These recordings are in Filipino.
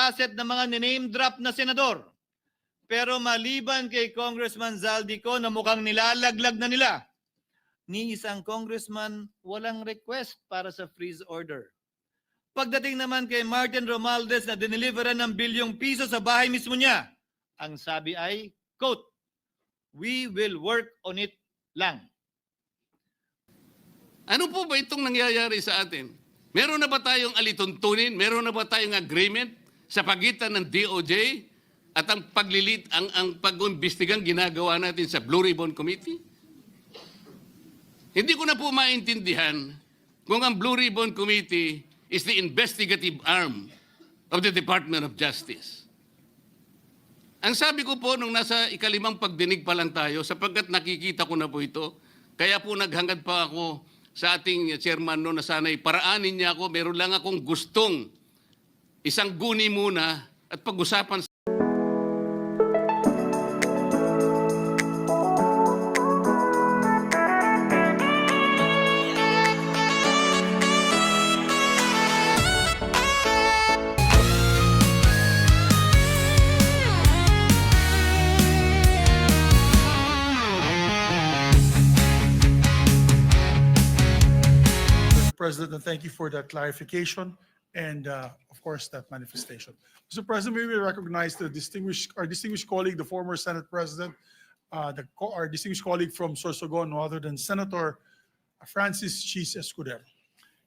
asset ng mga name drop na senador. Pero maliban kay Congressman Zaldico na mukhang nilalaglag na nila, ni isang congressman walang request para sa freeze order. Pagdating naman kay Martin Romualdez na dineliveran ng bilyong piso sa bahay mismo niya, ang sabi ay, quote, "We will work on it lang." Ano po ba itong nangyayari sa atin? Meron na ba tayong alituntunin? Meron na ba tayong agreement sa pagitan ng DOJ at ang pag-imbestigang ginagawa natin sa Blue Ribbon Committee? Hindi ko na po maintindihan kung ang Blue Ribbon Committee is the investigative arm of the Department of Justice. Ang sabi ko po nung nasa ikalimang pagdinig pa lang tayo, sapagkat nakikita ko na po ito, kaya po naghangad pa ako sa ating chairman no na sana'y paraanin niya ako, meron lang akong gustong isang guni muna at pag-usapan. President, and thank you for that clarification and, of course, that manifestation. Mr. President, may we recognize our distinguished colleague, the former Senate President, our distinguished colleague from Sorsogon, no other than Senator Francis Chis Escudero.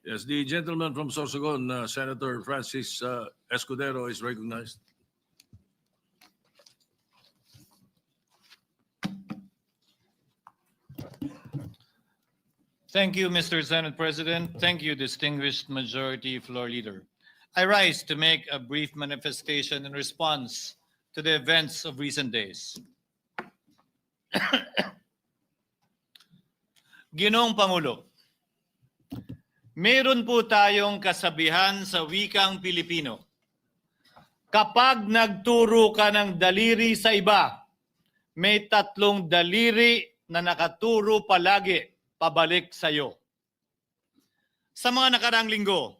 Yes, the gentleman from Sorsogon, Senator Francis Escudero, is recognized. Thank you, Mr. Senate President. Thank you, distinguished Majority Floor Leader. I rise to make a brief manifestation in response to the events of recent days. Ginoong Pangulo, meron po tayong kasabihan sa wikang Pilipino. Kapag nagturo ka ng daliri sa iba, may tatlong daliri na nakaturo palagi pabalik sa iyo. Sa mga nakaraang linggo,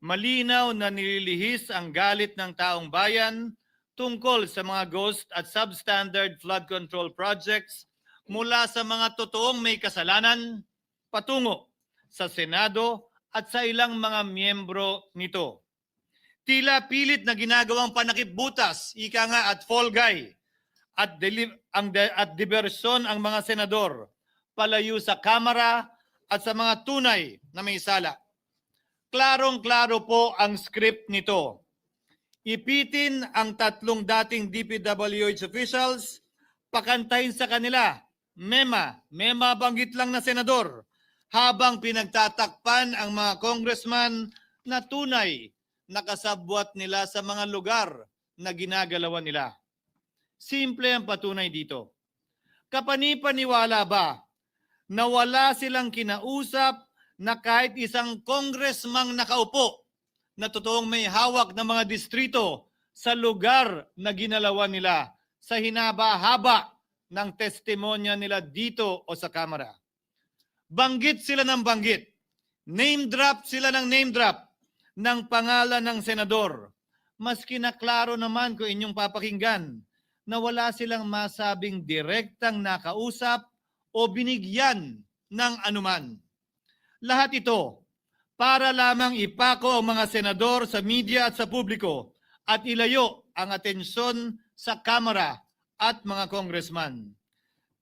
malinaw na nililihis ang galit ng taong bayan tungkol sa mga ghost at substandard flood control projects mula sa mga totoong may kasalanan patungo sa Senado at sa ilang mga miyembro nito. Tila pilit na ginagawang panakipbutas, ika nga at fall guy, at diversyon ang mga senador palayo sa Kamara at sa mga tunay na may sala. Klarong-klaro po ang script nito. Ipitin ang tatlong dating DPWH officials, pakantahin sa kanila, mema banggit lang na senador, habang pinagtatakpan ang mga congressman na tunay na kasabwat nila sa mga lugar na ginagalawan nila. Simple ang patunay dito. Kapanipaniwala ba na wala silang kinausap na kahit isang congressman nakaupo na totoong may hawak ng mga distrito sa lugar na ginalawan nila sa hinaba-haba ng testimonya nila dito o sa Kamara? Banggit sila ng banggit, name drop sila ng name drop ng pangalan ng senador. Maski na klaro naman kung inyong papakinggan na wala silang masabing direktang nakausap o binigyan ng anuman. Lahat ito para lamang ipako ang mga senador sa media at sa publiko at ilayo ang atensyon sa Kamara at mga congressman.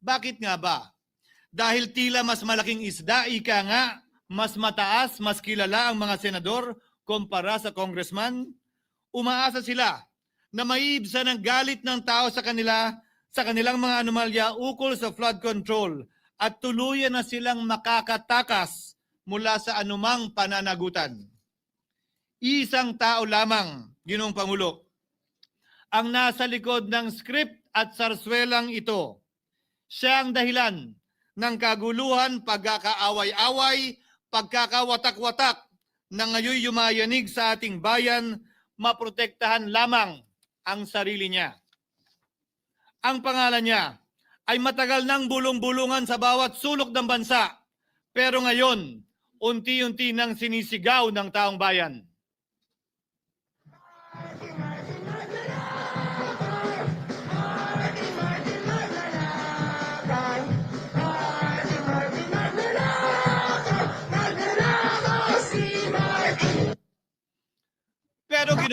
Bakit nga ba? Dahil tila mas malaking isda, ika nga, mas mataas, mas kilala ang mga senador kumpara sa congressman? Umaasa sila na maiibsan ang galit ng tao sa kanila sa kanilang mga anomalya ukol sa flood control at tuluyan na silang makakatakas mula sa anumang pananagutan. Isang tao lamang, Ginoong Pangulo, ang nasa likod ng script at sarswelang ito. Siya ang dahilan ng kaguluhan, pagkakaaway-away, pagkakawatak-watak na ngayon yumayanig sa ating bayan, maprotektahan lamang ang sarili niya. Ang pangalan niya ay matagal nang bulong-bulungan sa bawat sulok ng bansa, pero ngayon, unti-unti nang sinisigaw ng taong bayan.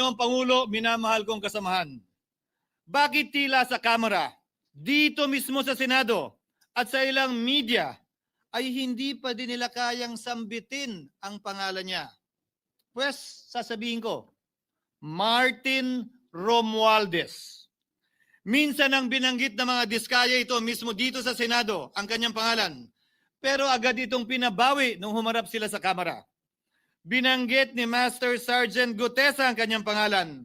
Ginoong Pangulo, minamahal kong kasamahan. Bakit tila sa Kamara, dito mismo sa Senado, at sa ilang media, ay hindi pa din nila kayang sambitin ang pangalan niya? Pues, sasabihin ko, Martin Romualdez. Minsan ang binanggit ng mga diskaya ito mismo dito sa Senado, ang kanyang pangalan. Pero agad itong pinabawi nung humarap sila sa Kamara. Binanggit ni Master Sergeant Gutesa ang kanyang pangalan.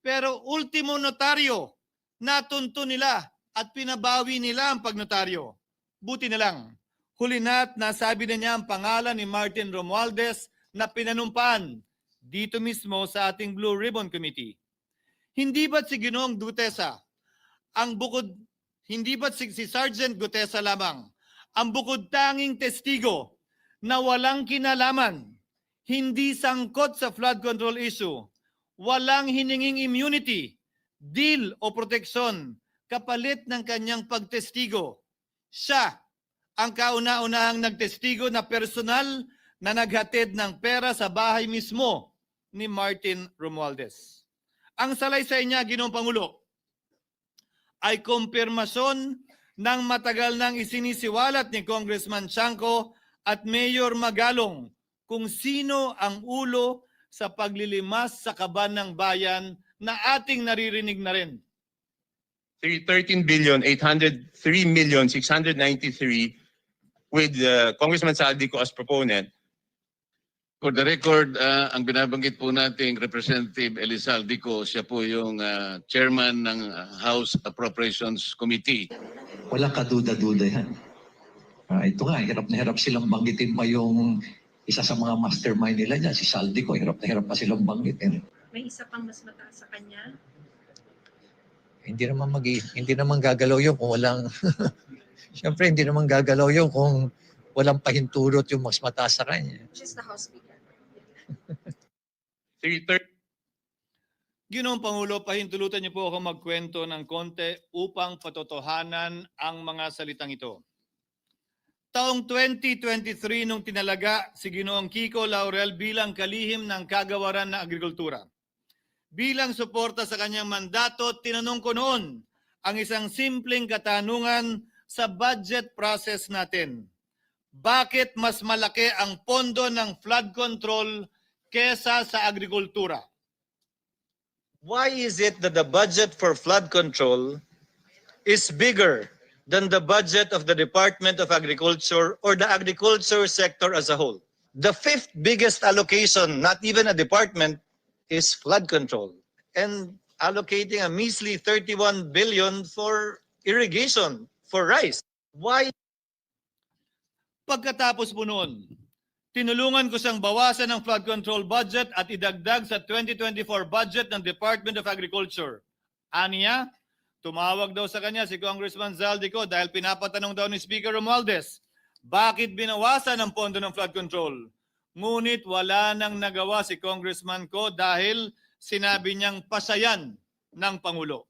Pero ultimo notaryo, natunto nila at pinabawi nila ang pagnotaryo. Buti na lang, huli na't nasabi na niya ang pangalan ni Martin Romualdez na pinanumpaan dito mismo sa ating Blue Ribbon Committee. Hindi ba't si Ginoong Gutesa ang hindi ba't si Sergeant Gutesa lamang ang bukod tanging testigo na walang kinalaman, hindi sangkot sa flood control issue, walang hininging immunity, deal o proteksyon kapalit ng kanyang pagtestigo? Siya ang kauna-unahang nagtestigo na personal na naghatid ng pera sa bahay mismo ni Martin Romualdez. Ang salaysay niya, Ginoong Pangulo, ay kumpirmasyon ng matagal nang isinisiwalat ni Congressman Chanco at Mayor Magalong kung sino ang ulo sa paglilimas sa kaban ng bayan na ating naririnig na rin. 13,803,693 with Congressman Saldico as proponent. For the record, ang binabanggit po nating Representative Elizaldico, siya po yung chairman ng House Appropriations Committee. Walang kaduda-duda yan. Ito nga, hirap na hirap silang banggitin pa yung isa sa mga mastermind nila dyan, si Saldico. Hirap na hirap pa silang banggitin. May isa pang mas mataas sa kanya? Hindi naman gagalaw yun kung walang... Siyempre, hindi naman gagalaw yun kung walang pahintulot yung mas mataas sa kanya. Just the House Speaker. Ginoong Pangulo, pahintulutan niyo po ako magkwento ng konti upang patotohanan ang mga salitang ito. Taong 2023 nung tinalaga si Ginoong Kiko Laurel bilang kalihim ng kagawaran ng agrikultura. Bilang suporta sa kanyang mandato, tinanong ko noon ang isang simpleng katanungan sa budget process natin. Bakit mas malaki ang pondo ng flood control kesa sa agrikultura? Why is it that the budget for flood control is bigger than the budget of the Department of Agriculture or the agriculture sector as a whole? The fifth biggest allocation, not even a department, is flood control. And allocating a measly 31 billion for irrigation, for rice. Why? Pagkatapos po noon, tinulungan ko siyang bawasan ng flood control budget at idagdag sa 2024 budget ng Department of Agriculture. Aniya, tumawag daw sa kanya si Congressman Zaldico dahil pinapatanong daw ni Speaker Romualdez, bakit binawasan ang pondo ng flood control? Ngunit wala nang nagawa si Congressman ko dahil sinabi niyang pasayan ng Pangulo.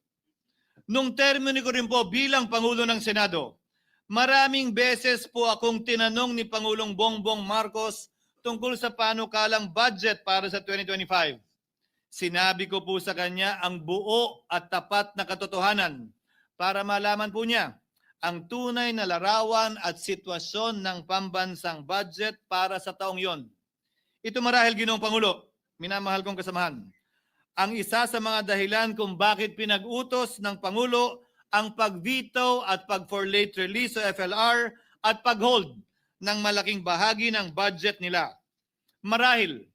Nung termino ko rin po bilang Pangulo ng Senado, maraming beses po akong tinanong ni Pangulong Bongbong Marcos tungkol sa panukalang budget para sa 2025. Sinabi ko po sa kanya ang buo at tapat na katotohanan para malaman po niya ang tunay na larawan at sitwasyon ng pambansang budget para sa taong yon. Ito marahil, Ginoong Pangulo, minamahal kong kasamahan, ang isa sa mga dahilan kung bakit pinag-utos ng Pangulo ang pag-veto at pag-for late release o FLR at pag-hold ng malaking bahagi ng budget nila. Marahil,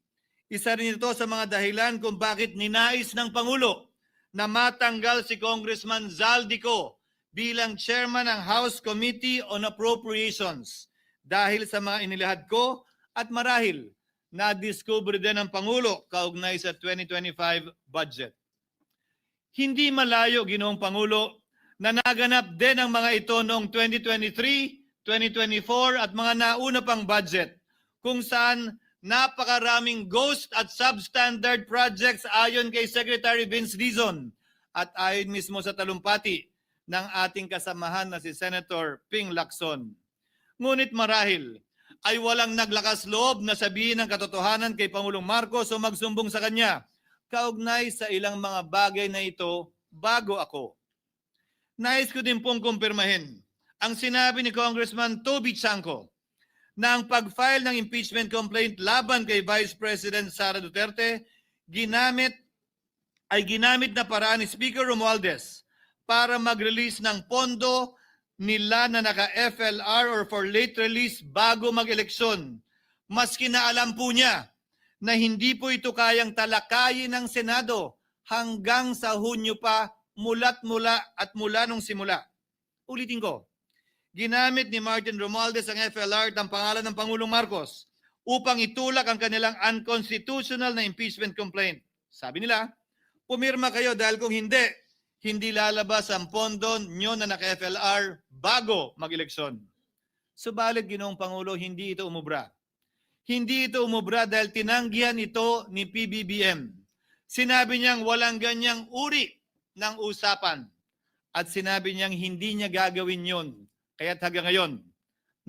isa rin ito sa mga dahilan kung bakit ninais ng Pangulo na matanggal si Congressman Zaldico bilang chairman ng House Committee on Appropriations dahil sa mga inilahad ko at marahil na-discover din ng Pangulo kaugnay sa 2025 budget. Hindi malayo, Ginoong Pangulo, na naganap din ang mga ito noong 2023, 2024 at mga nauna pang budget kung saan napakaraming ghost at substandard projects ayon kay Secretary Vince Dizon at ayon mismo sa talumpati ng ating kasamahan na si Senator Ping Lacson. Ngunit marahil ay walang naglakas loob na sabihin ang katotohanan kay Pangulong Marcos o magsumbong sa kanya kaugnay sa ilang mga bagay na ito bago ako. Nais ko din pong kumpirmahin ang sinabi ni Congressman Toby Chanco na ang pag-file ng impeachment complaint laban kay Vice President Sara Duterte ginamit na paraan ni Speaker Romualdez para mag-release ng pondo nila na naka-FLR or for late release bago mag-eleksyon. Maski na alam po niya na hindi po ito kayang talakayin ng Senado hanggang sa Hunyo pa mula nung simula. Ulitin ko, ginamit ni Martin Romualdez ang FLR at ang pangalan ng Pangulong Marcos upang itulak ang kanilang unconstitutional na impeachment complaint. Sabi nila, pumirma kayo dahil kung hindi lalabas ang pondo nyo na naka-FLR bago mag-eleksyon. Subalit, Ginoong Pangulo, hindi ito umubra. Hindi ito umubra dahil tinanggihan ito ni PBBM. Sinabi niyang walang ganyang uri ng usapan at sinabi niyang hindi niya gagawin yon. Kaya't hanggang ngayon,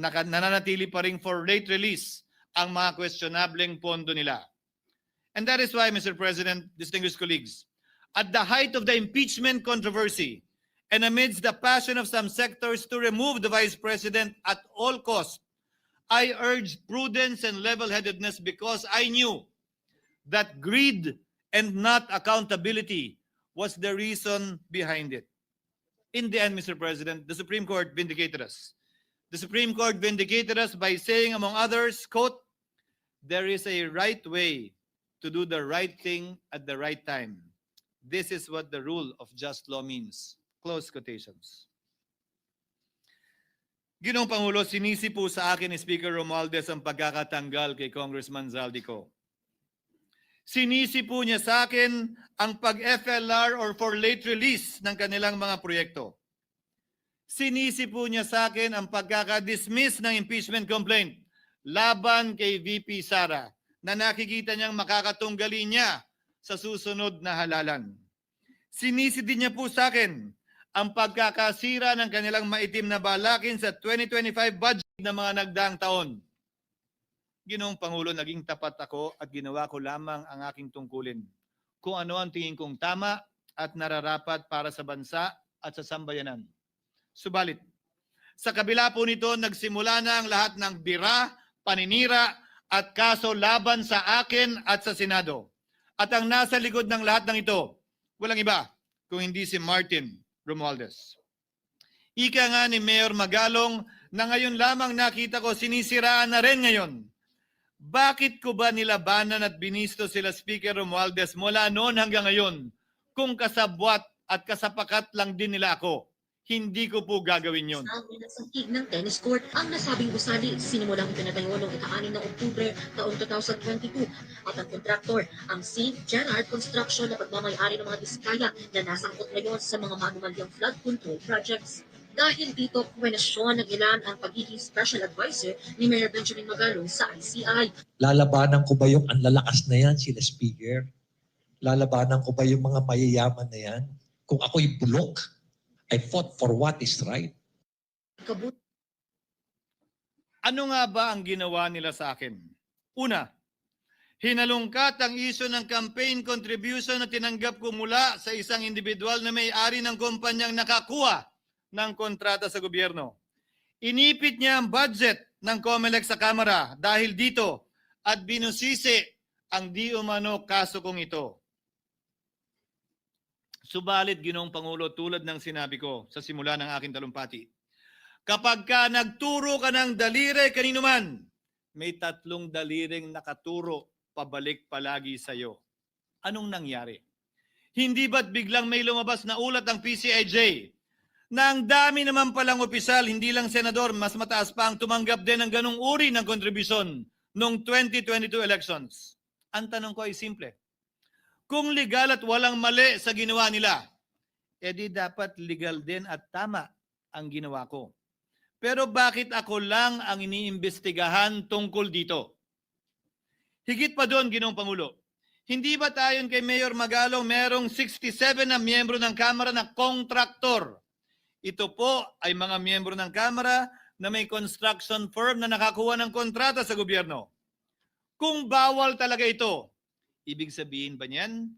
nananatili pa rin for late release ang mga questionableng pondo nila. And that is why, Mr. President, distinguished colleagues, at the height of the impeachment controversy and amidst the passion of some sectors to remove the Vice President at all costs, I urged prudence and level-headedness because I knew that greed and not accountability was the reason behind it. In the end, Mr. President, the Supreme Court vindicated us. The Supreme Court vindicated us by saying, among others, quote, "There is a right way to do the right thing at the right time. This is what the rule of just law means." Close quotations. Ginoong Pangulo, sinisi po sa akin ni Speaker Romualdez ang pagkakatanggal kay Congressman Zaldico. Sinisi po niya sa akin ang pag-FLR or for late release ng kanilang mga proyekto. Sinisi po niya sa akin ang pagkakadismiss ng impeachment complaint laban kay VP Sara na nakikita niyang makakatunggali niya sa susunod na halalan. Sinisi din niya po sa akin ang pagkakasira ng kanilang maitim na balakin sa 2025 budget ng mga nagdaang taon. Ginoong Pangulo, naging tapat ako at ginawa ko lamang ang aking tungkulin. Kung ano ang tingin kong tama at nararapat para sa bansa at sa sambayanan. Subalit, sa kabila po nito, nagsimula na ang lahat ng bira, paninira at kaso laban sa akin at sa Senado. At ang nasa likod ng lahat ng ito, walang iba kung hindi si Martin Romualdez. Ika nga ni Mayor Magalong na ngayon lamang nakita ko sinisiraan na rin ngayon. Bakit ko ba nilabanan at binisto sila Speaker Romualdez mula noon hanggang ngayon kung kasabwat at kasapakat lang din nila ako? Hindi ko po gagawin yon. Ang nagsangkig ng tennis court, ang nasabing gusali sinimulang pinatayo noong ika-6 ng Oktubre taong 2022 at ang kontraktor, ang St. Gerard Construction na pagmamayari ng mga diskaya na nasangkot ngayon sa mga manumalyang flood control projects. Dahil dito, kwenasyon ng ilan ang pagiging special advisor ni Mayor Benjamin Magalong sa ICI. Lalabanan ko ba yung ang lalakas na yan, sila Speaker? Lalabanan ko ba yung mga mayayaman na yan? Kung ako'y bulok, I fought for what is right. Ano nga ba ang ginawa nila sa akin? Una, hinalungkat ang isyu ng campaign contribution na tinanggap ko mula sa isang individual na may-ari ng kumpanyang nakakuha ng kontrata sa gobyerno. Inipit niya ang budget ng COMELEC sa Kamara dahil dito at binusisi ang di umano kaso kong ito. Subalit, Ginoong Pangulo, tulad ng sinabi ko sa simula ng aking talumpati, kapag ka nagturo ka ng daliri kanino man, may 3 daliring nakaturo pabalik palagi sa iyo. Anong nangyari? Hindi ba't biglang may lumabas na ulat ng PCIJ na ang dami naman palang opisyal, hindi lang senador, mas mataas pa ang tumanggap din ng ganung uri ng kontribusyon noong 2022 elections? Ang tanong ko ay simple. Kung legal at walang mali sa ginawa nila, edi dapat legal din at tama ang ginawa ko. Pero bakit ako lang ang iniimbestigahan tungkol dito? Higit pa doon, Ginoong Pangulo, hindi ba tayon kay Mayor Magalong merong 67 na miyembro ng Kamara na kontraktor? Ito po ay mga miyembro ng Kamara na may construction firm na nakakuha ng kontrata sa gobyerno. Kung bawal talaga ito, ibig sabihin ba niyan,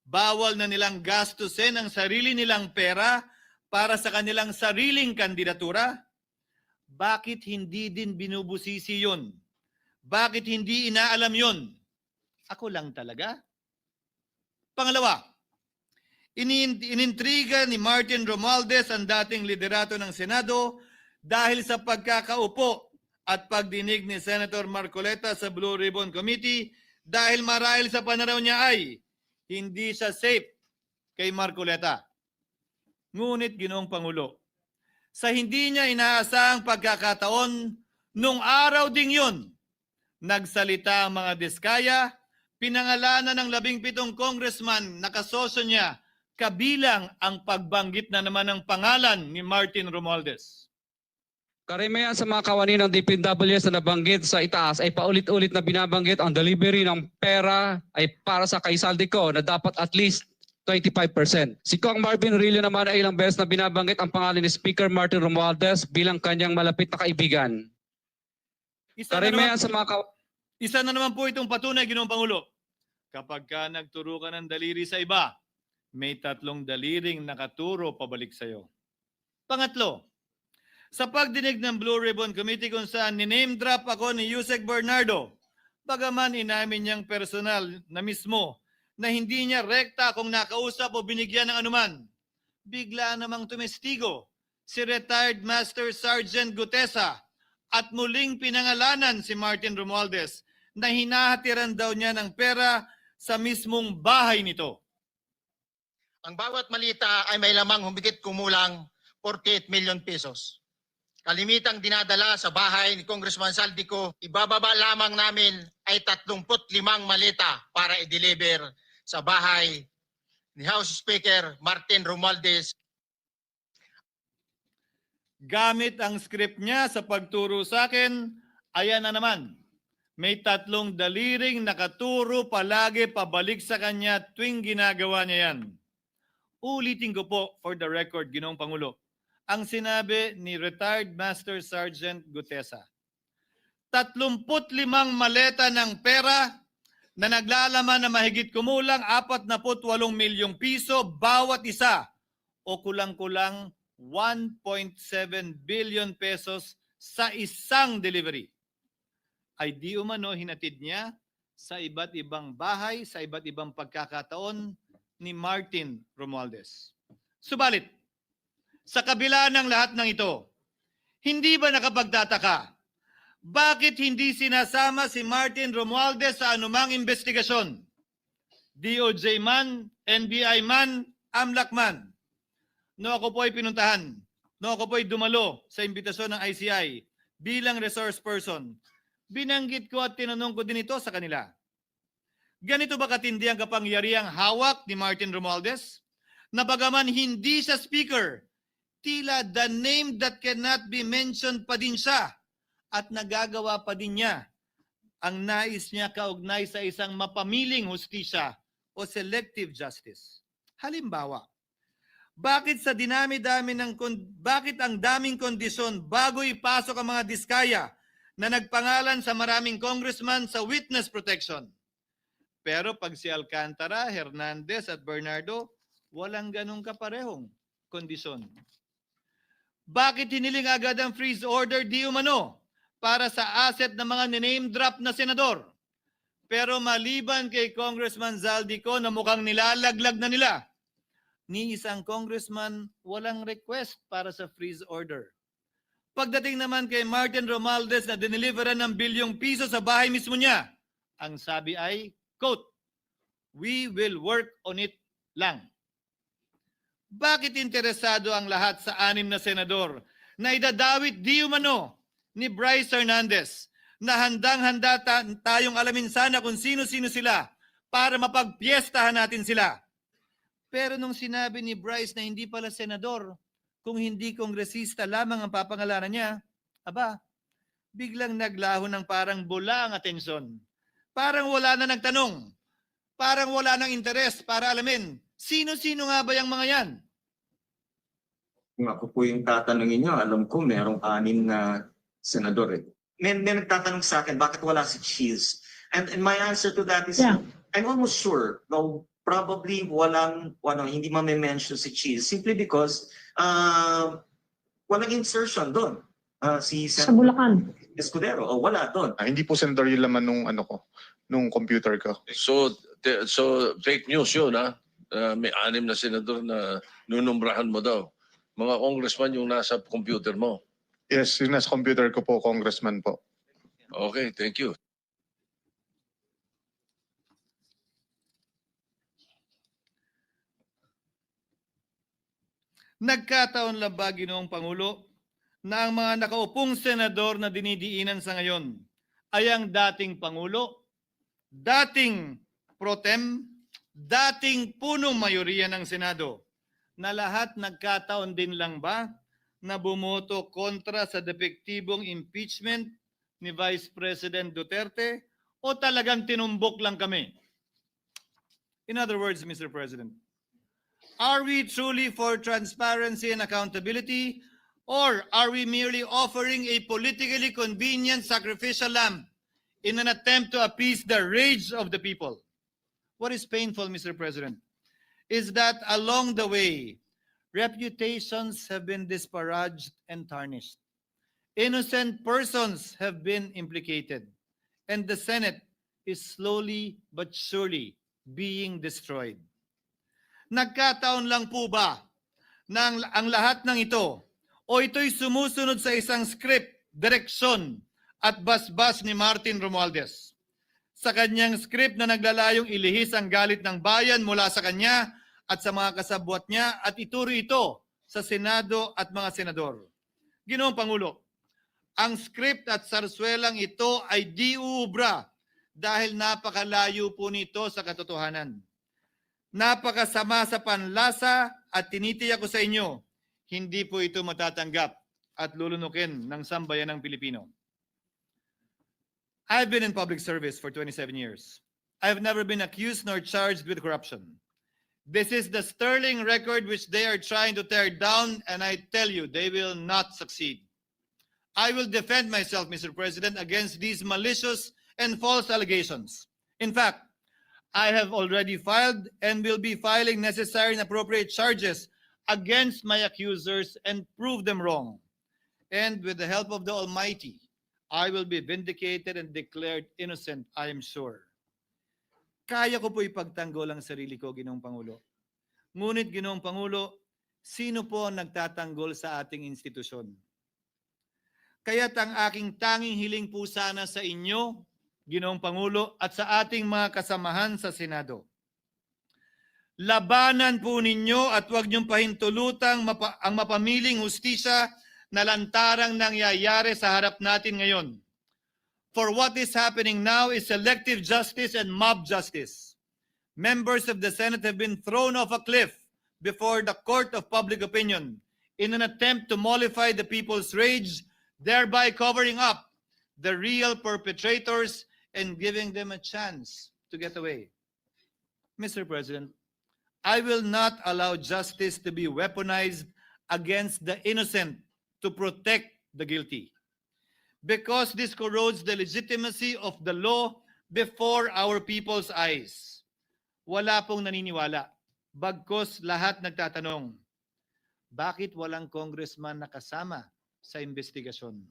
Bawal na nilang gastusin ang sarili nilang pera para sa kanilang sariling kandidatura? Bakit hindi din binubusisi yun? Bakit hindi inaalam yun? Ako lang talaga? Pangalawa, inintriga ni Martin Romualdez ang dating liderato ng Senado dahil sa pagkakaupo at pagdinig ni Senator Marcoleta sa Blue Ribbon Committee dahil marahil sa pananaw niya ay hindi siya safe kay Marcoleta. Ngunit Ginoong Pangulo, sa hindi niya inaasahang pagkakataon, nung araw ding yun, nagsalita ang mga diskaya, pinangalanan ng 17 congressman na kasosyo niya, kabilang ang pagbanggit na naman ng pangalan ni Martin Romualdez. Karamihan sa mga kawani ng DPWS na nabanggit sa itaas ay paulit-ulit na binabanggit ang delivery ng pera ay para sa kaisaldi ko na dapat at least 25%. Si Kong Marvin Rillo naman ay ilang beses na binabanggit ang pangalan ni Speaker Martin Romualdez bilang kanyang malapit na kaibigan. Isa na naman po itong patunay, Ginoong Pangulo. Kapag ka nagturo ka ng daliri sa iba, may 3 daliring nakaturo pabalik sa iyo. Pangatlo, sa pagdinig ng Blue Ribbon Committee kung saan ni-name drop ako ni Yusek Bernardo, bagaman inamin niyang personal na mismo na hindi niya rekta kung nakausap o binigyan ng anuman, bigla namang tumestigo si retired Master Sergeant Gutesa at muling pinangalanan si Martin Romualdez na hinahatiran daw niya ng pera sa mismong bahay nito. Ang bawat malita ay may lamang humigit kumulang 48 million pesos. Kalimitang dinadala sa bahay ni Congressman Saldico, ibababa lamang namin ay 35 malita para i-deliver sa bahay ni House Speaker Martin Romualdez. Gamit ang script niya sa pagturo sa akin, ayan na naman. May 3 daliring nakaturo palagi pabalik sa kanya tuwing ginagawa niya yan. Ulitin ko po for the record, Ginoong Pangulo, ang sinabi ni retired Master Sergeant Gutesa. 35 maleta ng pera na naglalaman na mahigit kumulang 48 milyong piso bawat isa o kulang-kulang 1.7 billion pesos sa isang delivery. Ay di umano hinatid niya sa iba't ibang bahay, sa iba't ibang pagkakataon ni Martin Romualdez. Subalit, sa kabila ng lahat ng ito, hindi ba nakapagtataka? Bakit hindi sinasama si Martin Romualdez sa anumang investigasyon? DOJ man, NBI man, AMLAC man. No ako po ay pinuntahan, no ako po ay dumalo sa imbitasyon ng ICI bilang resource person, binanggit ko at tinanong ko din ito sa kanila. Ganito ba katindi ang kapangyarihang hawak ni Martin Romualdez? Na bagaman hindi siya speaker, tila the name that cannot be mentioned pa din siya at nagagawa pa din niya ang nais niya kaugnay sa isang mapamiling hustisya o selective justice. Halimbawa, bakit ang daming kondisyon bago ipasok ang mga diskaya na nagpangalan sa maraming congressman sa witness protection? Pero pag si Alcantara, Hernandez at Bernardo, walang ganong kaparehong kondisyon. Bakit hiniling agad ang freeze order di umano para sa asset ng mga name drop na senador? Pero maliban kay Congressman Zaldico na mukhang nilalaglag na nila, ni isang congressman walang request para sa freeze order. Pagdating naman kay Martin Romualdez na dineliveran ng bilyong piso sa bahay mismo niya, ang sabi ay, quote, "We will work on it lang." Bakit interesado ang lahat sa 6 na senador na idadawit di umano ni Bryce Hernandez na handang-handa tayong alamin sana kung sino-sino sila para mapagpiestahan natin sila? Pero nung sinabi ni Bryce na hindi pala senador, kung hindi kongresista lamang ang papangalanan niya, aba, biglang naglaho ng parang bula ang atensyon. Parang wala na nagtanong. Parang wala nang interes para alamin. Sino-sino nga ba yung mga yan? Kung ako po yung tatanungin nyo, alam ko merong 6 na senador eh. May nagtatanong sa akin, bakit wala si Cheese? And my answer to that is, I'm almost sure, though probably hindi ma-mention si Cheese simply because walang insertion doon. Si Sa Bulacan. Escudero, o wala doon. Hindi po, Senator, yung laman nung computer ko. So fake news yun, ha? May 6 na senador na nunumbrahan mo daw. Mga congressman yung nasa computer mo. Yes, yung nasa computer ko po, Congressman po. Okay, thank you. Nagkataon lang ba, Ginoong Pangulo, na ang mga nakaupong senador na dinidiinan sa ngayon ay ang dating Pangulo, dating pro tem, dating punong mayoriya ng Senado, na lahat nagkataon din lang ba na bumoto kontra sa depektibong impeachment ni Vice President Duterte o talagang tinumbok lang kami? In other words, Mr. President, are we truly for transparency and accountability, or are we merely offering a politically convenient sacrificial lamb in an attempt to appease the rage of the people? What is painful, Mr. President, is that along the way, reputations have been disparaged and tarnished. Innocent persons have been implicated, and the Senate is slowly but surely being destroyed. Nagkataon lang po ba na ang lahat ng ito o ito'y sumusunod sa isang script, direksyon at basbas ni Martin Romualdez? Sa kanyang script na naglalayong ilihis ang galit ng bayan mula sa kanya at sa mga kasabwat niya at ituro ito sa Senado at mga senador. Ginoong Pangulo, ang script at sarswelang ito ay di uubra dahil napakalayo po nito sa katotohanan. Napakasama sa panlasa at tinitiyak ko sa inyo, hindi po ito matatanggap at lulunukin ng sambayanang Pilipino. I've been in public service for 27 years. I've never been accused nor charged with corruption. This is the sterling record which they are trying to tear down, and I tell you, they will not succeed. I will defend myself, Mr. President, against these malicious and false allegations. In fact, I have already filed and will be filing necessary and appropriate charges against my accusers and prove them wrong. And with the help of the Almighty, I will be vindicated and declared innocent, I am sure. Kaya ko po ipagtanggol ang sarili ko, Ginoong Pangulo. Ngunit, Ginoong Pangulo, sino po ang nagtatanggol sa ating institusyon? Kaya't ang aking tanging hiling po sana sa inyo, Ginoong Pangulo, at sa ating mga kasamahan sa Senado. Labanan po ninyo at huwag niyong pahintulutang ang mapamiling hustisya na lantarang nangyayari sa harap natin ngayon. For what is happening now is selective justice and mob justice. Members of the Senate have been thrown off a cliff before the court of public opinion in an attempt to mollify the people's rage, thereby covering up the real perpetrators and giving them a chance to get away. Mr. President, I will not allow justice to be weaponized against the innocent to protect the guilty, because this corrodes the legitimacy of the law before our people's eyes. Wala pong naniniwala, bagkus lahat nagtatanong, bakit walang congressman nakasama sa investigasyon?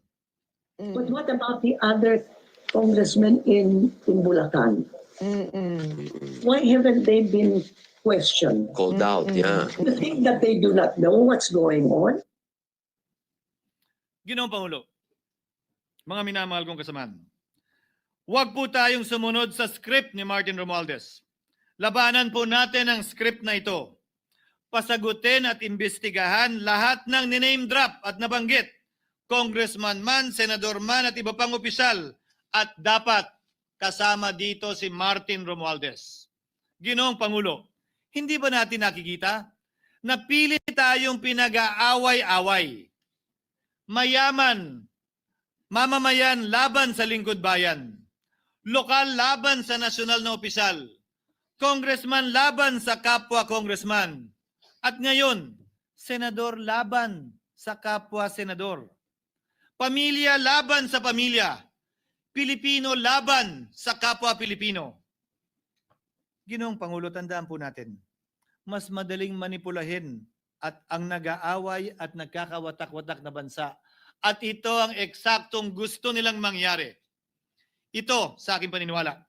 But what about the other congressmen in Bulacan? Why haven't they been questioned? Called out, yeah. You think that they do not know what's going on? Ginoong Pangulo, mga minamahal kong kasamahan, huwag po tayong sumunod sa script ni Martin Romualdez. Labanan po natin ang script na ito. Pasagutin at imbestigahan lahat ng niname drop at nabanggit, congressman man, senador man at iba pang opisyal, at dapat kasama dito si Martin Romualdez. Ginoong Pangulo, hindi ba natin nakikita na pili tayong pinag-aaway-away? Mayaman, mamamayan laban sa lingkod bayan, lokal laban sa nasyonal na opisyal, congressman laban sa kapwa congressman, at ngayon, senador laban sa kapwa senador, pamilya laban sa pamilya, Pilipino laban sa kapwa Pilipino. Ginoong Pangulo, tandaan po natin, mas madaling manipulahin at ang nag-aaway at nagkakawatak-watak na bansa. At ito ang eksaktong gusto nilang mangyari. Ito, sa aking paniniwala,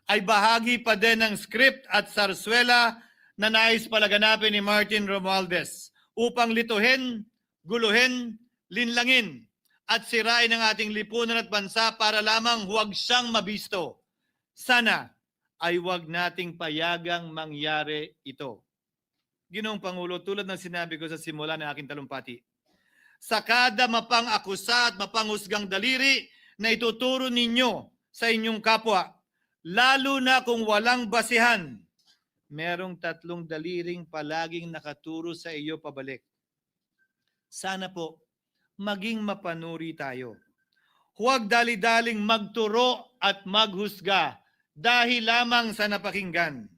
ay bahagi pa din ng script at sarswela na nais palaganapin ni Martin Romualdez upang lituhin, guluhin, linlangin at sirain ang ating lipunan at bansa para lamang huwag siyang mabisto. Sana ay huwag nating payagang mangyari ito. Ginoong Pangulo, tulad ng sinabi ko sa simula ng aking talumpati, sa kada mapang-akusa at mapanghusgang daliri na ituturo ninyo sa inyong kapwa, lalo na kung walang basihan, merong 3 daliring palaging nakaturo sa iyo pabalik. Sana po, maging mapanuri tayo. Huwag dali-daling magturo at maghusga dahil lamang sa napakinggan.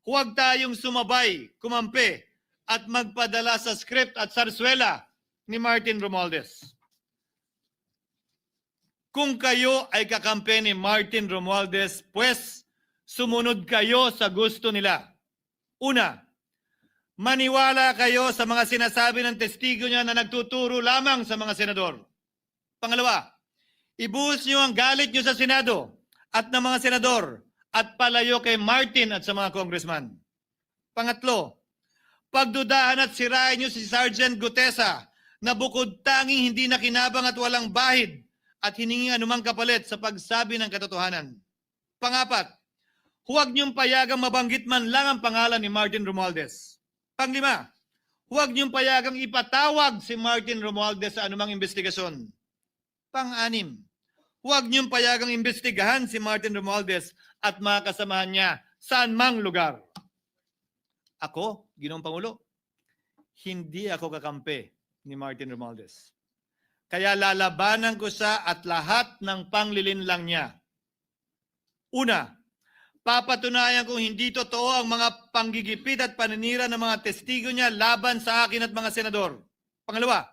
Huwag tayong sumabay, kumampi, at magpadala sa script at sarswela ni Martin Romualdez. Kung kayo ay kakampi ni Martin Romualdez, pues sumunod kayo sa gusto nila. Una, maniwala kayo sa mga sinasabi ng testigo niya na nagtuturo lamang sa mga senador. Pangalawa, ibuhos niyo ang galit niyo sa Senado at ng mga senador at palayo kay Martin at sa mga congressman. Pangatlo, pagdudahan at sirain niyo si Sergeant Gutesa na bukod tanging hindi nakinabang at walang bahid at hiningi anumang kapalit sa pagsabi ng katotohanan. Pangapat, huwag niyong payagang mabanggit man lang ang pangalan ni Martin Romualdez. Panglima, huwag niyong payagang ipatawag si Martin Romualdez sa anumang investigasyon. Pang-anim, huwag niyong payagang imbestigahan si Martin Romualdez at mga kasamahan niya saan mang lugar. Ako, Ginoong Pangulo, hindi ako kakampi ni Martin Romualdez. Kaya lalabanan ko siya at lahat ng panglilinlang niya. Una, papatunayan kung hindi totoo ang mga panggigipit at paninira ng mga testigo niya laban sa akin at mga senador. Pangalawa,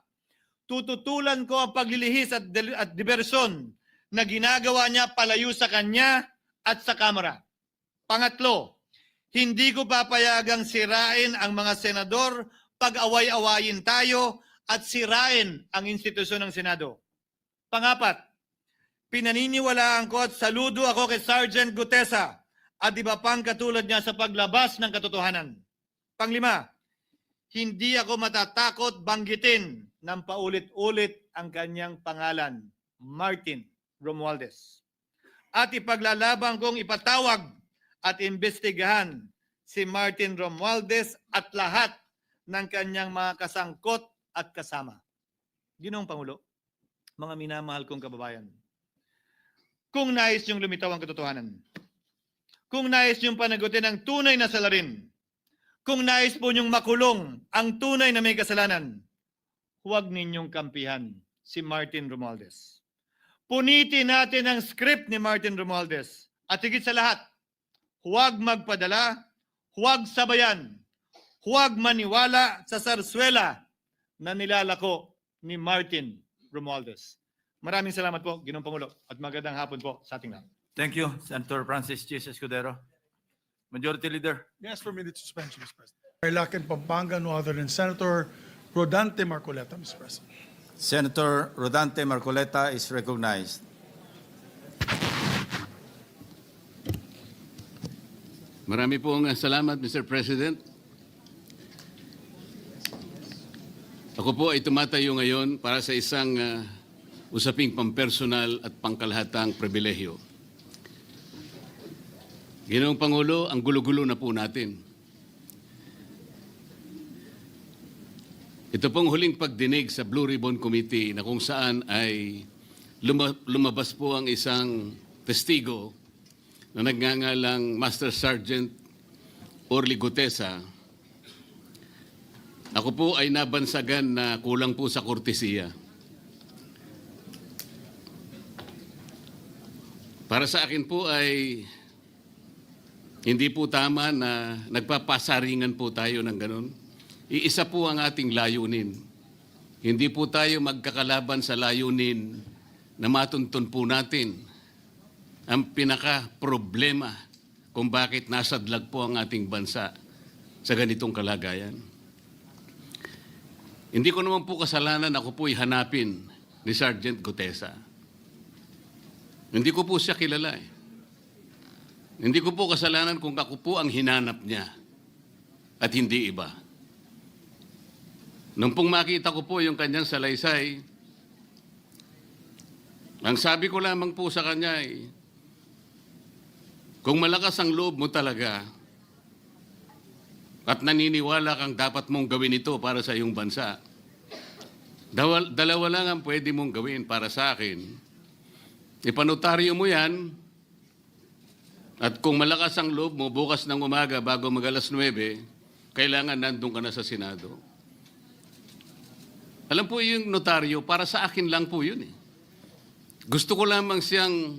tututulan ko ang paglilihis at diversyon na ginagawa niya palayo sa kanya at sa Kamara. Pangatlo, hindi ko papayagang sirain ang mga senador pag away-awayin tayo at sirain ang institusyon ng Senado. Pangapat, pinaniniwalaan ko at saludo ako kay Sergeant Gutesa at iba pang katulad niya sa paglabas ng katotohanan. Panglima, hindi ako matatakot banggitin ng paulit-ulit ang kanyang pangalan, Martin Romualdez. At ipaglalaban kong ipatawag at imbestigahan si Martin Romualdez at lahat ng kanyang mga kasangkot at kasama. Ginoong Pangulo, mga minamahal kong kababayan, kung nais niyong lumitaw ang katotohanan, kung nais niyong panagutin ang tunay na salarin, kung nais po niyong makulong ang tunay na may kasalanan, huwag ninyong kampihan si Martin Romualdez. Punitin natin ang script ni Martin Romualdez at higit sa lahat, huwag magpadala, huwag sabayan, huwag maniwala sa sarswela na nilalako ni Martin Romualdez. Maraming salamat po, Ginoong Pangulo, at magandang hapon po sa ating lahat. Thank you, Senator Francis Chis Escudero. Majority Leader. Yes, for minute suspension, Mr. President. Tarlac and Pampanga, no other than Senator Rodante Marcoleta, Mr. President. Senator Rodante Marcoleta is recognized. Marami pong salamat, Mr. President. Ako po ay tumatayo ngayon para sa isang usaping pampersonal at pangkalahatang pribilehyo. Ginoong Pangulo, ang gulo-gulo na po natin. Ito pong huling pagdinig sa Blue Ribbon Committee na kung saan ay lumabas po ang isang testigo na nagngangalang Master Sergeant Orly Gutesa. Ako po ay nabansagan na kulang po sa kortesiya. Para sa akin po ay hindi po tama na nagpapasaringan po tayo ng ganun. Iisa po ang ating layunin. Hindi po tayo magkakalaban sa layunin na matuntun po natin ang pinaka-problema kung bakit nasadlag po ang ating bansa sa ganitong kalagayan. Hindi ko naman po kasalanan ako po'y hanapin ni Sergeant Gutesa. Hindi ko po siya kilala eh. Hindi ko po kasalanan kung ako po ang hinanap niya at hindi iba. Nung pong makita ko po yung kanyang salaysay, ang sabi ko lamang po sa kanya ay, kung malakas ang loob mo talaga at naniniwala kang dapat mong gawin ito para sa iyong bansa, dalawa lang ang pwede mong gawin para sa akin. Ipanotaryo mo yan, at kung malakas ang loob mo, bukas ng umaga bago mag-alas 9, kailangan nandun ka na sa Senado. Alam po yung notaryo, para sa akin lang po yun eh. Gusto ko lamang siyang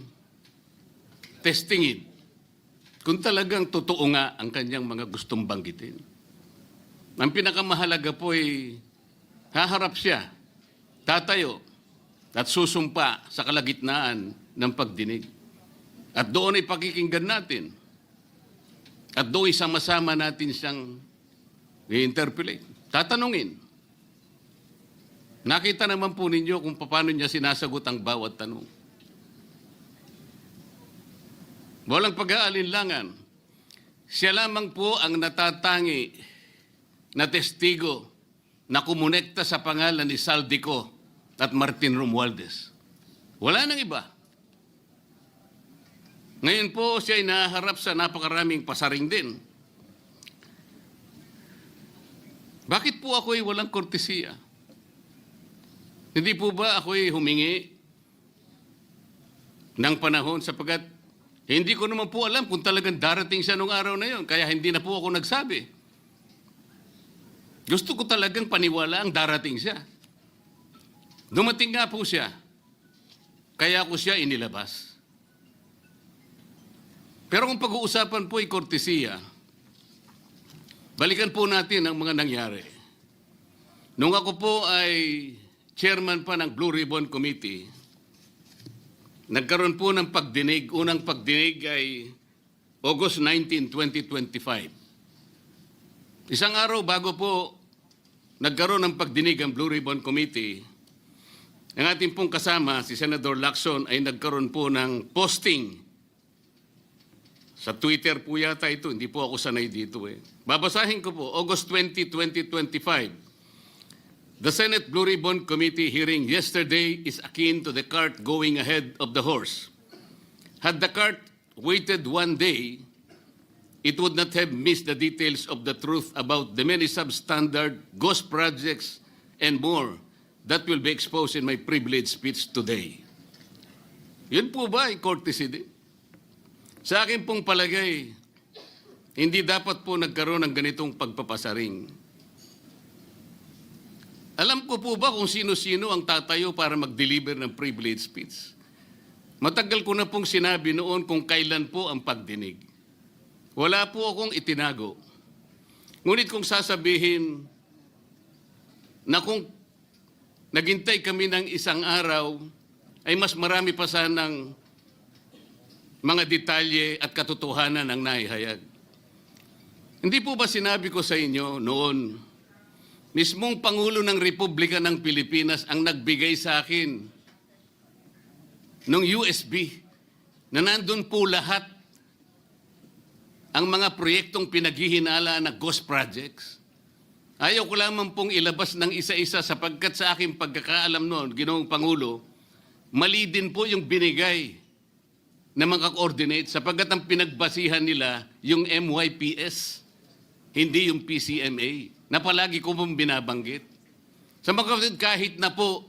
testingin kung talagang totoo nga ang kanyang mga gustong banggitin. Ang pinakamahalaga po ay haharap siya, tatayo, at susumpa sa kalagitnaan ng pagdinig. At doon ay pakikinggan natin. At doon isama-sama natin siyang i-interpolate. Tatanungin. Nakita naman po ninyo kung paano niya sinasagot ang bawat tanong. Walang pag-aalinlangan. Siya lamang po ang natatangi na testigo na kumonekta sa pangalan ni Saldico at Martin Romualdez. Wala nang iba. Ngayon po siya ay naharap sa napakaraming pasaring din. Bakit po ako ay walang kortesiya? Hindi po ba ako ay humingi ng panahon sapagkat hindi ko naman po alam kung talagang darating siya nung araw na yon, kaya hindi na po ako nagsabi. Gusto ko talagang paniwala ang darating siya. Dumating nga po siya, kaya ko siya inilabas. Pero kung pag-uusapan po ay kortesiya, balikan po natin ang mga nangyari. Nung ako po ay chairman pa ng Blue Ribbon Committee, nagkaroon po ng pagdinig. Unang pagdinig ay August 19, 2025. Isang araw bago po nagkaroon ng pagdinig ang Blue Ribbon Committee, ang ating pong kasama, si Senator Lacson, ay nagkaroon po ng posting. Sa Twitter po yata ito, hindi po ako sanay dito eh. Babasahin ko po, August 20, 2025. The Senate Blue Ribbon Committee hearing yesterday is akin to the cart going ahead of the horse. Had the cart waited one day, it would not have missed the details of the truth about the many substandard ghost projects and more that will be exposed in my privileged speech today. Yun po ba ay courtesy din? Sa akin pong palagay, hindi dapat po nagkaroon ng ganitong pagpapasaring. Alam ko po ba kung sino-sino ang tatayo para mag-deliver ng privilege speech? Matagal ko na pong sinabi noon kung kailan po ang pagdinig. Wala po akong itinago. Ngunit kung sasabihin na kung naghintay kami ng isang araw, ay mas marami pa sanang mga detalye at katotohanan ang naihayag. Hindi po ba sinabi ko sa inyo noon, mismong Pangulo ng Republika ng Pilipinas ang nagbigay sa akin ng USB na nandun po lahat ang mga proyektong pinaghihinala na ghost projects. Ayaw ko lamang pong ilabas ng isa-isa sapagkat sa aking pagkakaalam noon, Ginoong Pangulo, mali din po yung binigay na mga coordinate sapagkat ang pinagbasihan nila yung MYPS, hindi yung PCMA, na palagi ko pong binabanggit. Sa mga kapatid, kahit na po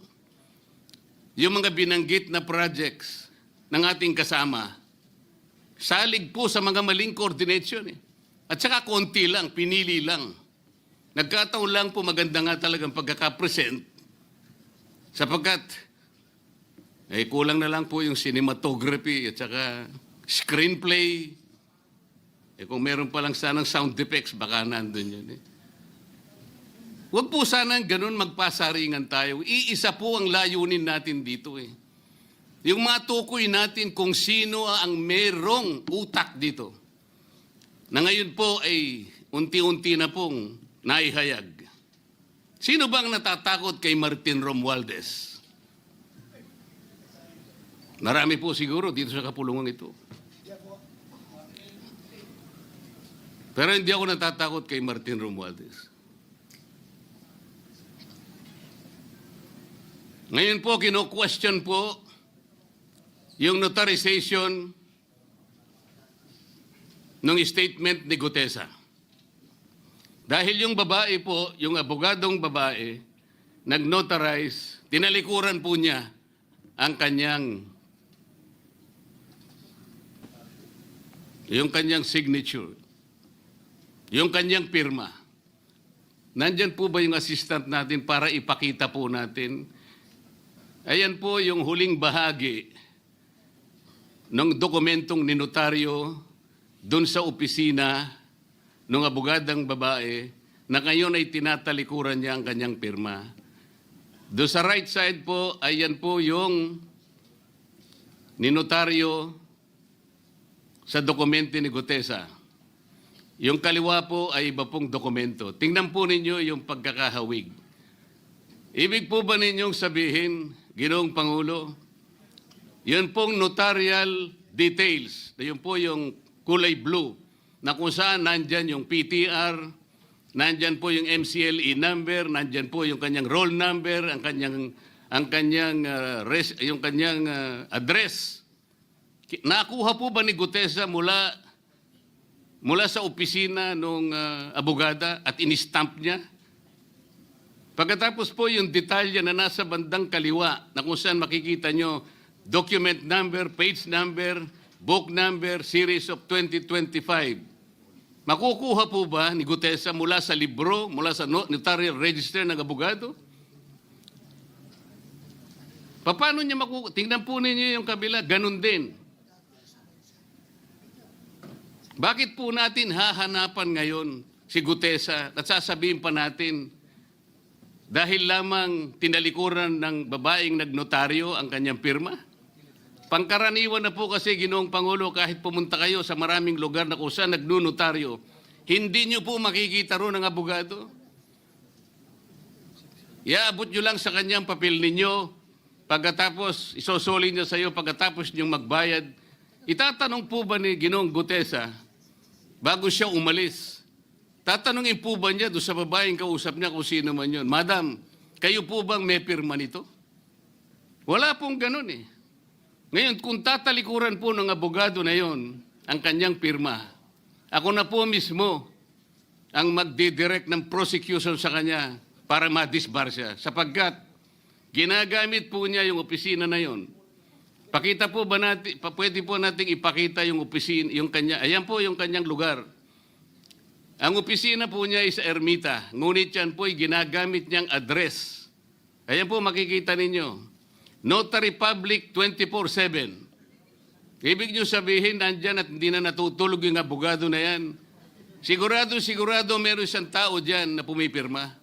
yung mga binanggit na projects ng ating kasama, salig po sa mga maling coordination eh. At saka konti lang, pinili lang. Nagkataon lang po maganda nga talagang pagkakapresent sapagkat kulang na lang po yung cinematography at saka screenplay. Kung meron pa lang sanang sound effects, baka nandun yun eh. Huwag po sanang ganun magpasaringan tayo. Iisa po ang layunin natin dito eh. Yung matukoy natin kung sino ang merong utak dito. na ngayon po ay unti-unti na pong naihayag. Sino bang natatakot kay Martin Romualdez? Marami po siguro dito sa kapulungan ito. Pero hindi ako natatakot kay Martin Romualdez. Ngayon po, kino-question po yung notarization ng statement ni Gutesa. Dahil yung babae po, yung abogadong babae, nag-notarize, tinalikuran po niya ang yung kanyang signature, yung kanyang pirma. Nandyan po ba yung assistant natin para ipakita po natin? Ayan po yung huling bahagi ng dokumentong ninotaryo doon sa opisina ng abogadang babae na ngayon ay tinatalikuran niya ang kanyang pirma. Doon sa right side po, ayan po yung ninotaryo sa dokumento ni Gutesa. Yung kaliwa po ay iba pong dokumento. Tingnan po ninyo yung pagkakahawig. Ibig po ba ninyong sabihin, Ginoong Pangulo, yun pong notarial details, na yun po yung kulay blue, na kung saan nandyan yung PTR, nandyan po yung MCLE number, nandyan po yung kanyang roll number, yung kanyang address. Nakuha po ba ni Gutesa mula sa opisina ng abogada at in-stamp niya? Pagkatapos po yung detalye na nasa bandang kaliwa na kung saan makikita nyo document number, page number, book number, series of 2025. Makukuha po ba ni Gutesa mula sa libro, mula sa notarial register ng abogado? Paano niya makukuha? Tingnan po ninyo yung kabila, ganun din. Bakit po natin hahanapan ngayon si Gutesa at sasabihin pa natin dahil lamang tinalikuran ng babaeng nagnotaryo ang kanyang pirma? Pangkaraniwan na po kasi, Ginoong Pangulo, kahit pumunta kayo sa maraming lugar na kung saan nagnunotaryo, hindi nyo po makikita roon ang abogado. Iaabot nyo lang sa kanyang papel ninyo, pagkatapos isosoli niya sa iyo, pagkatapos nyo magbayad. Itatanong po ba ni Ginoong Gutesa, bago siya umalis, tatanungin po ba niya doon sa babaeng kausap niya kung sino man yun, Madam, kayo po bang may pirma nito? Wala pong ganun eh. Ngayon, kung tatalikuran po ng abogado na yon ang kanyang pirma, ako na po mismo ang magdidirect ng prosecution sa kanya para ma-disbar siya. Sapagkat ginagamit po niya yung opisina na yon. Pakita po ba natin, pwede po nating ipakita yung opisina, yung kanya, ayan po yung kanyang lugar. Ang opisina po niya ay sa Ermita, ngunit yan po ay ginagamit niyang address. Ayan po makikita ninyo. Notary Public 24/7. Ibig nyo sabihin, nandyan at hindi na natutulog yung abogado na yan. Sigurado meron siyang tao dyan na pumipirma.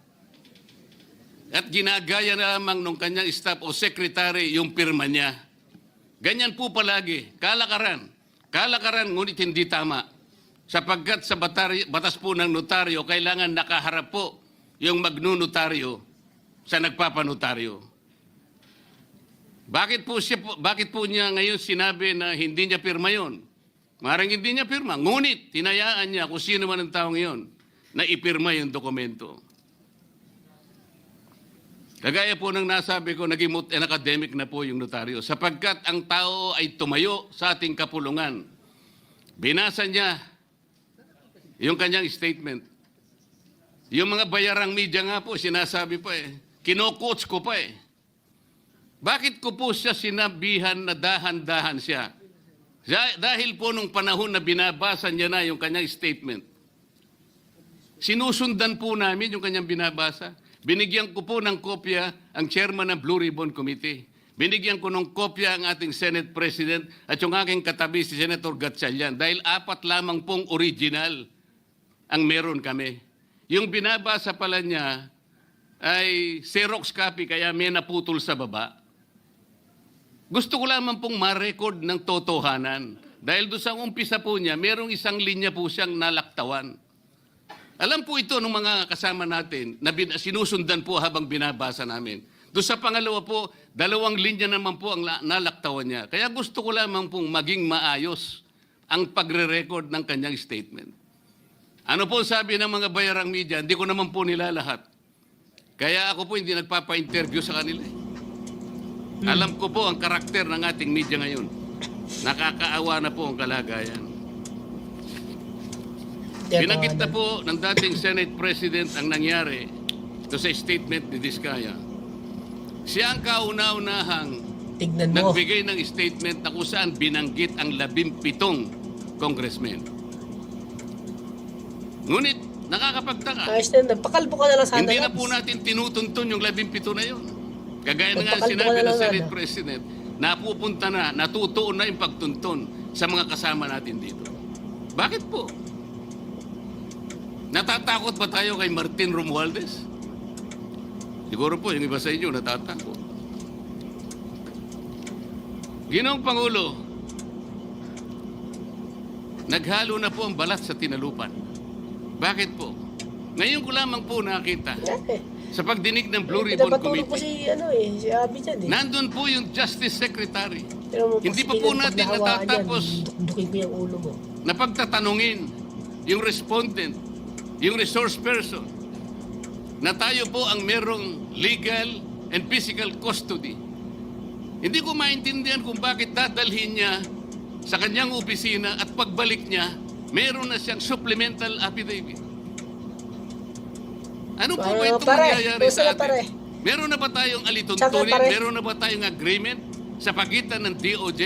At ginagaya na lamang nung kanyang staff o secretary yung pirma niya. Ganyan po palagi. Kalakaran. Kalakaran, ngunit hindi tama. Sapagkat sa batas po ng notaryo, kailangan nakaharap po yung magnunotaryo sa nagpapanotaryo. Bakit po niya ngayon sinabi na hindi niya pirma yon? Marang hindi niya pirma. Ngunit, tinayaan niya kung sino man ang taong yon na ipirma yung dokumento. Kagaya po ng nasabi ko, naging academic na po yung notaryo. Sapagkat ang tao ay tumayo sa ating kapulungan. Binasa niya yung kanyang statement. Yung mga bayarang media nga po, sinasabi pa eh. Kino-quotes ko pa eh. Bakit ko po siya sinabihan na dahan-dahan siya? Dahil po nung panahon na binabasa niya na yung kanyang statement, sinusundan po namin yung kanyang binabasa. Binigyan ko po ng kopya ang chairman ng Blue Ribbon Committee. Binigyan ko ng kopya ang ating Senate President at yung aking katabi si Senator Gatchalian dahil 4 lamang pong original ang meron kami. Yung binabasa pala niya ay Xerox copy kaya may naputol sa baba. Gusto ko lamang pong ma-record ng totohanan. Dahil doon sa umpisa po niya, merong isang linya po siyang nalaktawan. Alam po ito ng mga kasama natin na sinusundan po habang binabasa namin. Doon sa pangalawa po, 2 linya naman po ang nalaktawan niya. Kaya gusto ko lamang pong maging maayos ang pagre-record ng kanyang statement. Ano po sabi ng mga bayarang media? Hindi ko naman po nila lahat. Kaya ako po hindi nagpapa-interview sa kanila. Alam ko po ang karakter ng ating media ngayon. Nakakaawa na po ang kalagayan. Binanggit na po ng dating Senate President ang nangyari ito sa statement ni Diskaya. Siya ang kauna-unahang nagbigay ng statement na kung saan binanggit ang 17 congressmen. Ngunit nakakapagtaka. Pakalbo ka na lang sana. Hindi na po natin tinutuntun yung 17 na yun. Kagaya na nga sinabi ng Senate President, napupunta na, natutuon na yung pagtuntun sa mga kasama natin dito. Bakit po? Natatakot ba tayo kay Martin Romualdez? Siguro po, yung iba sa inyo natatakot. Ginoong Pangulo, naghalo na po ang balat sa tinalupan. Bakit po? Ngayon ko lamang po nakita sa pagdinig ng Blue Ribbon Committee. Si Abby dyan Nandun po yung Justice Secretary. Pero Hindi pa po natin natatapos Dukin ko yung ulo mo. na pagtatanungin yung respondent, yung resource person, na tayo po ang merong legal and physical custody. Hindi ko maintindihan kung bakit dadalhin niya sa kanyang opisina at pagbalik niya, meron na siyang supplemental affidavit. Ano po ba itong nangyayari sa atin? Meron na ba tayong alituntunin? Meron na ba tayong agreement sa pagitan ng DOJ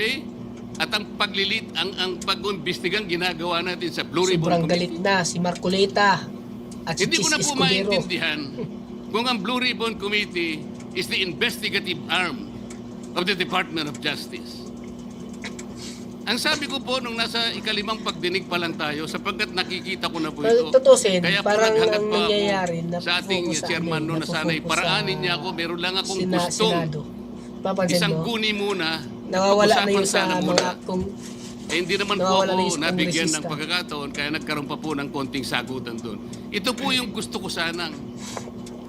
at ang ang pag-imbestigang ginagawa natin sa Blue Ribbon Sobrang galit Committee? na si Marcoleta at si Hindi ko Chis na po Escudero. maintindihan kung ang Blue Ribbon Committee is the investigative arm of the Department of Justice. Ang sabi ko po nung nasa ikalimang pagdinig pa lang tayo, sapagkat nakikita ko na po ito. Tutusin, Kaya po parang naghanap ang pa ako nangyayari, sa ating chairman no, na sana'y paraanin niya ako. Meron lang akong gustong Senado. Papansin isang mo, guni muna. nawawala na yung pag-usapan sa sana mga muna. kung Hindi naman po nawawala na ako yung nabigyan ng kongresista. pagkakataon kaya nagkaroon pa po ng konting sagutan doon. Ito po yung gusto ko sanang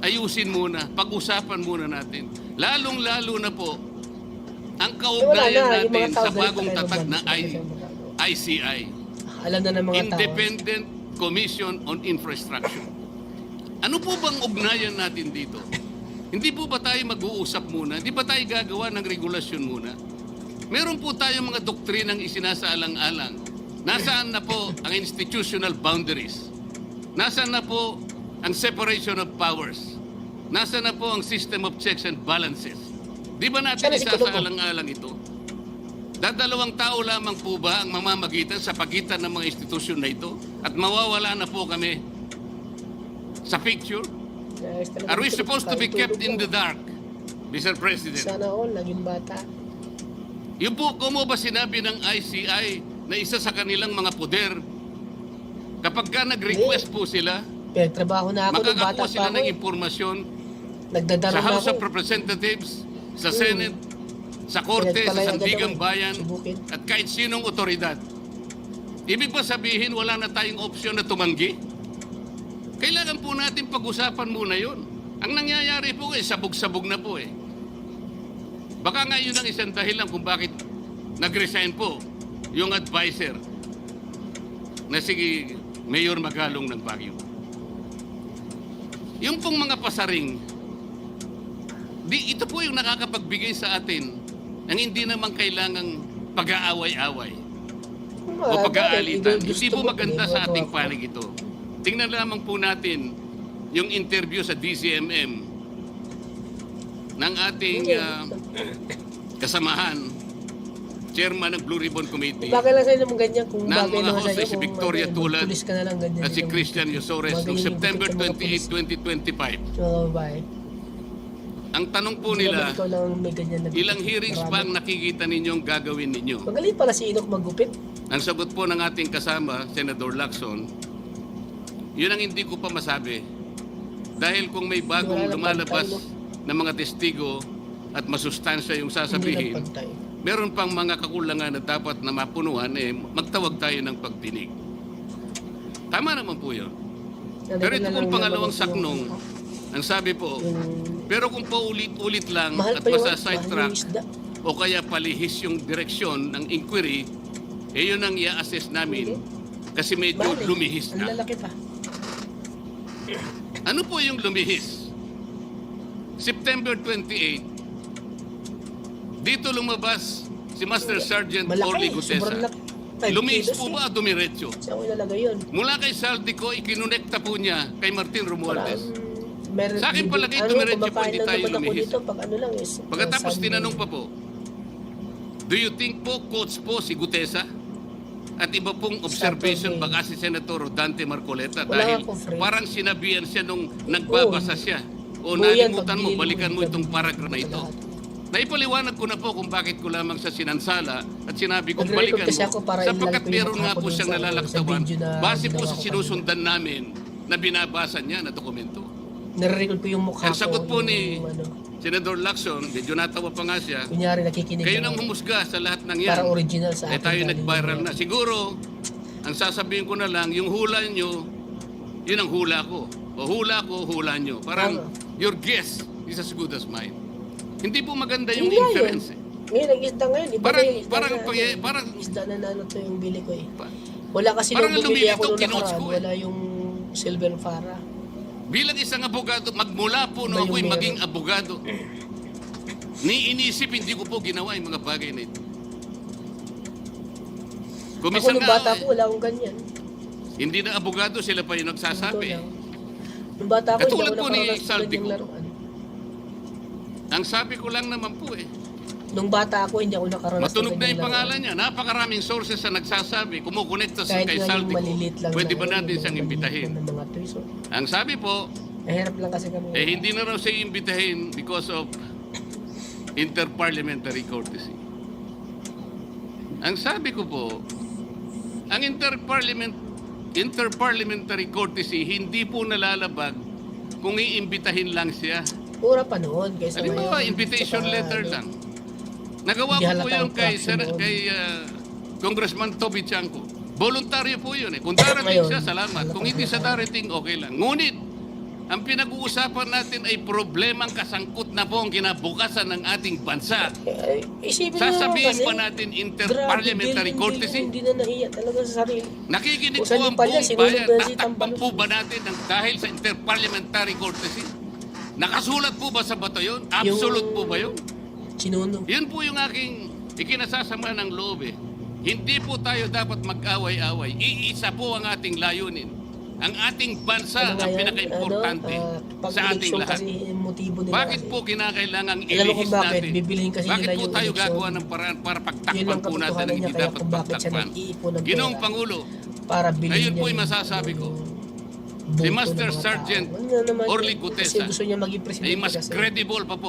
ayusin muna, pag-usapan muna natin. Lalong-lalo na po ang kaugnayan wala na, yung mga natin tao sa bagong galit na tatak kayo, na magbansa. ICI, alam na ng mga tao. Independent Commission on Infrastructure. Ano po bang ugnayan natin dito? Hindi po ba tayo mag-uusap muna? Hindi ba tayo gagawa ng regulasyon muna? Meron po tayong mga doktrinang isinasaalang-alang. Nasaan na po ang institutional boundaries? Nasaan na po ang separation of powers? Nasaan na po ang system of checks and balances? Di ba natin isasaalang-alang ito? Dadalawang tao lamang po ba ang mamamagitan sa pagitan ng mga institusyon na ito? At mawawala na po kami sa picture? Are we supposed to be kept in the dark, Mr. President? Sana all, naging bata. Yung po, kung mo ba sinabi ng ICI na isa sa kanilang mga poder, kapag ka nag-request po sila, Pinagtrabaho na ako nung bata makakakuha pa sila ako. ng impormasyon Nagdadaro sa na House ako. of Representatives, sa Senate, sa Korte, sa Pinagpalaya Sandigang agad ako. Bayan, Subukin. at kahit sinong otoridad. Ibig ba sabihin wala na tayong opsyon na tumanggi? Kailangan po natin pag-usapan muna yon. Ang nangyayari po sabog-sabog na po eh. Baka nga yun ang isang dahilan kung bakit nag-resign po yung advisor na si Mayor Magalong ng Baguio. Yung pong mga pasaring, ito po yung nakakapagbigay sa atin ng hindi naman kailangang pag-aaway-away o pag-aalitan. Hindi po maganda sa ating panig ito. Tingnan lamang po natin yung interview sa DCMM ng ating kasamahan, chairman ng Blue Ribbon Committee, Bakit lang sa'yo naman ganyan kung ng bagay mga naman host sa'yo si kung Victoria Tulad pulis ka na lang ganyan. at si Christian Yosores noong Magaling yung September mga pulis. 28, 2025. Oo, babae. Ang tanong po Hindi naman nila, ikaw lang may ganyan na ilang hearings pa ang nakikita ninyong gagawin ninyo? Magaling pala si Inok magupit. Ang sagot po ng ating kasama, Senador Lacson, yun ang hindi ko pa masabi. Dahil kung may bagong Wala na lumalabas pantay, na mga testigo at masustansya yung sasabihin, Hindi nagpantay. meron pang mga kakulangan na dapat na mapunuan, magtawag tayo ng pagdinig. Tama naman po yun. Pero ito pong pangalawang saknong, ang sabi po, pero kung paulit-ulit lang Mahal at pa yung masa-sidetrack isda. o kaya palihis yung direksyon ng inquiry, yun ang i-assess namin kasi medyo Mahal eh. lumihis Ang na. lalaki pa. Ano po yung lumihis? September 28, dito lumabas si Master Sergeant Orly Malaki. Sobrang Gutesa. laki. 5 Lumihis kilos po eh. ba o dumiretso? Saan ko ilalagay yun? Mula kay Saldico, ikinonekta po niya kay Martin Romualdez. Meron, Sa akin palagay, ano, dumiretso po, kumakain hindi lang tayo naman ako lumihis. dito pag ano lang is. Pagkatapos Sunday. tinanong pa po, do you think po coach po si Gutesa? At iba pong observation Saturday. baka si Senator Dante Marcoleta Wala dahil akong friend. parang sinabihan siya nung nagbabasa siya. O Oo, yan, nalimutan mo, pag balikan mo binili mo itong yung paragraph na ito. Naipaliwanag ko na po kung bakit ko lamang sa sinansala at sinabi kong Nagre-record balikan kasi mo ako para sapagkat ilalagay ko yung meron nga mukha ko po dun siyang sa nalalaktawan video na base po ginawa sa ko sinusundan namin na binabasa niya na dokumento. Nare-record ko yung mukha Ang sagot po yung, ni ano, Senador Lacson, medyo natawa pa nga siya, kunyari nakikinig kayo ako. nang humusga sa lahat ng yan. Para original sa akin. Tayo galing nag-viral yun. na. Siguro, ang sasabihin ko na lang, yung hula nyo, yun ang hula ko. O hula ko, hula nyo. Parang your guess is as good as mine. Hindi po maganda yung Hindi nga inference. yun. Ngayon, ang isda ngayon, iba Parang- na yung isda parang na, pag- parang- isda na nano to yung bili ko eh. Wala kasi Parang nung bumili ako lumilitaw, nung kinots nakaraan, ko eh. wala yung silver fara. Bilang isang abogado, magmula po Iba no yung ako'y meron. maging abogado. Niinisip, hindi ko po ginawa yung mga bagay na ito. Ako Kumisan nung nga bata ako ko, wala akong ganyan. Hindi na abogado, sila pa yung Ito nagsasabi. lang. Nung bata ko, Katulad hindi po ako ni nakaranas tulad Saldi yung ko. laruan. Ang sabi ko lang naman po Nung bata ako, hindi ako nakaranas matunog tulad na yung laruan. pangalan niya. Napakaraming sources na nagsasabi, kumukonekta sa Kahit kay nga yung Saldi ko. malilit lang Pwede na ba ano, natin yung siyang malilit imbitahin? na mga toys, oh. Ang sabi po, Mahirap lang kasi kami. hindi na raw siya imbitahin because of interparliamentary courtesy. Ang sabi ko po, ang interparliamentary courtesy hindi po nalalabag kung iimbitahin lang siya. Pura pa noon. Kaysa Halimbawa, ngayon, invitation tsaka, letter ano, lang. Nagawa Hindi ko po halata yun ang proxy kay Congressman Toby Chanco. Voluntaryo po yun. Kung darating Ngayon, siya, salamat. Kung hindi siya darating, okay lang. Ngunit, ang pinag-uusapan natin ay problemang kasangkot na po ang kinabukasan ng ating bansa. Isipin mo naman Sasabihin kasi, pa natin interparliamentary courtesy? Hindi na nahiya talaga sa sarili. Nakikinig Kung po saan ang pa yan, buong sinunod bayan. na si Tatakpan Tampalos. po ba natin dahil sa interparliamentary courtesy? Nakasulat po ba sa bato yun? Absolute po ba yun? Sinunog. Yun po yung aking ikinasasama ng loob eh. Hindi po tayo dapat mag-away-away. Iisa po ang ating layunin. Ang ating bansa Ano nga ang yan? pinaka-importante sa ating pag-eleksyon lahat. kasi yung motibo nila. Bakit po kinakailangang Alam mo kung ilihis bakit? natin? Bibilihin kasi Bakit nila po yung tayo eleksyon. gagawa ng paraan para Yun pagtakpan ang po natin ang katotohanan hindi niya kaya dapat kung bakit siya pagtakpan? nag-iipon ng Ginoong pera Pangulo, para bilhin ngayon niya po'y yung- masasabi ko, yung si boto Master ng mga Sergeant tao. Ano naman Orly yun? Gutesa Kasi gusto niya maging ay presidente mas kasi. credible pa po